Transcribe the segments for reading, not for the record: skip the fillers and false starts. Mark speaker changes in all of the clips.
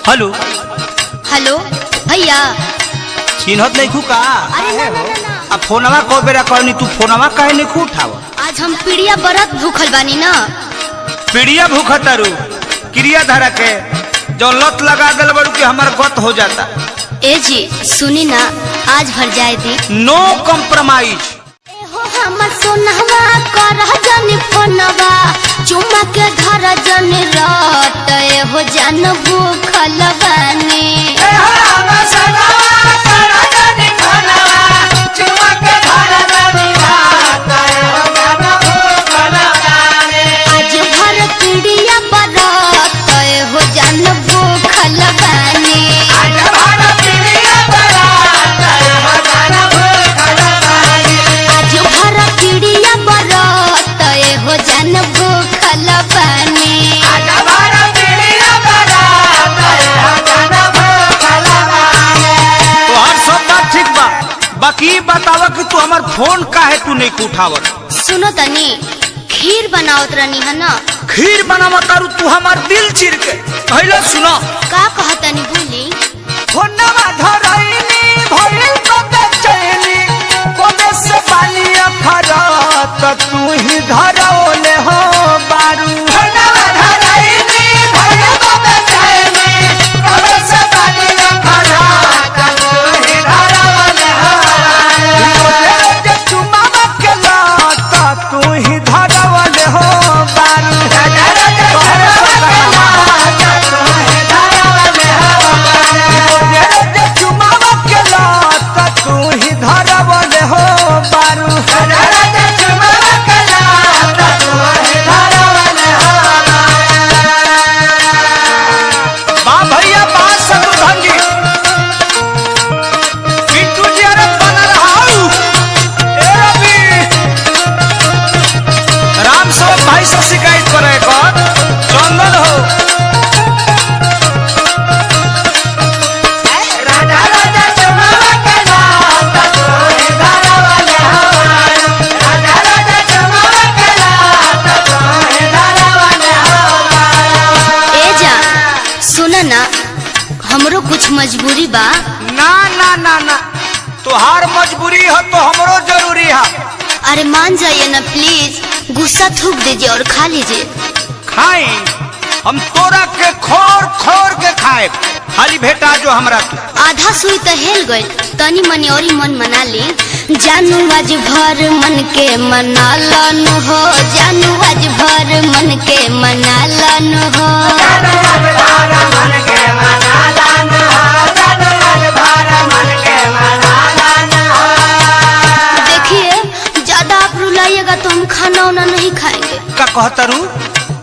Speaker 1: Hello
Speaker 2: hello भैया
Speaker 1: चिन्हत नहीं खू का?
Speaker 2: अरे ना ना ना ना।
Speaker 1: अब फोनवा को बेरा कहनी तू फोनवा काहे नहीं खू उठाव?
Speaker 2: आज हम पीड़िया बरत भूखल बानी ना।
Speaker 1: पीड़िया भूखा तारू क्रिया धारा के जो लत लगा दिल बड़ू कि हमार गत हो जाता।
Speaker 2: ए जी सुनी ना, आज भर जाए दी।
Speaker 1: नो कॉम्प्रोमाइज।
Speaker 2: हो हमर सोनहवा कर जनी फोनवा, चुमा के धर जनी रट, हो जान भूखल बानी। आज भर पीड़िया बरत, हो जान भूखल बानी। आज भर पीड़िया बरत, हो जान भूखल बानी।
Speaker 1: तोहार सब बात ठीक बा, बाकी बतावा कि तू हमार फोन काहे तू नहीं उठावत?
Speaker 2: सुनो तनी, खीर बनावत रहनी है ना।
Speaker 1: खीर बनावा तारू तू हमार दिल चिर के। पहले सुनो
Speaker 2: का कहतनी बोली।
Speaker 1: फोनवा धरैनी भइल तो बेचैनी, कोबे से पानी अखरत तू ही धरौले हो बारू। फोनवा धरैनी भइल तो बेचैनी, कोबे से पानी अखरत तू ही धरौले हो बारू। जे चुमावा के लत तू ही धरौले हो बारू। भाई से शिकायत करे कर चंदन हो। राजा राजा चुमावा के लात तू ही धरवले हो बारू। राजा राजा चुमावा के लात तू ही धरवले हो बारू।
Speaker 2: ए जा सुन ना, हमरो कुछ मजबूरी बा।
Speaker 1: ना ना ना ना, तुहार मजबूरी हो तो हमरो जरूरी है।
Speaker 2: अरे मान जाइए ना प्लीज, गुस्सा थूक दीजिए और खा लीजिए।
Speaker 1: खाए हम तोरा के खोर खोर के खाए, खाली भेटा जो हमरा तू।
Speaker 2: आधा सुई तो हेल गई, तनी मनी और मन मना ली। जानू आज भर मन के मना लन हो, जानू आज भर मन के मना लन हो। देखिए ज्यादा आप रुलाइएगा तो हम खाना वाना नहीं खाएंगे।
Speaker 1: का कहतरू?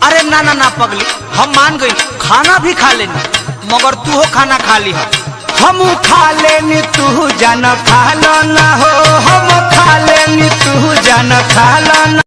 Speaker 1: अरे ना ना ना पगली, हम मान गई, खाना भी खा लेनी, मगर तू हो खाना खा ली। हम खा लेनी तू जान खा लो ना हो, हम खा लेनी तू जान खा लो ना।